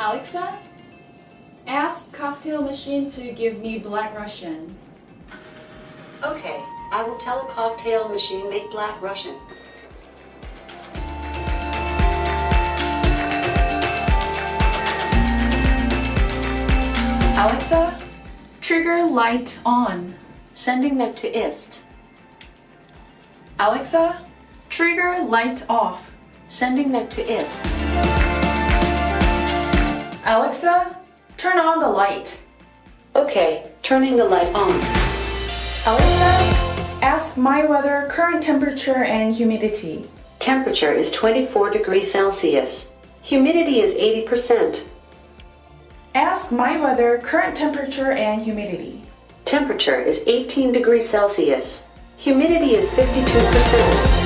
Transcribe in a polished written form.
Alexa, ask cocktail machine to give me Black Russian. Okay, I will tell a cocktail machine make Black Russian. Alexa, trigger light on. Sending that to IFT. Alexa, trigger light off. Sending that to IFT. Alexa, turn on the light. Okay, turning the light on. Alexa, ask my weather current temperature and humidity. Temperature is 24 degrees Celsius. Humidity is 80%. Ask my weather current temperature and humidity. Temperature is 18 degrees Celsius. Humidity is 52%.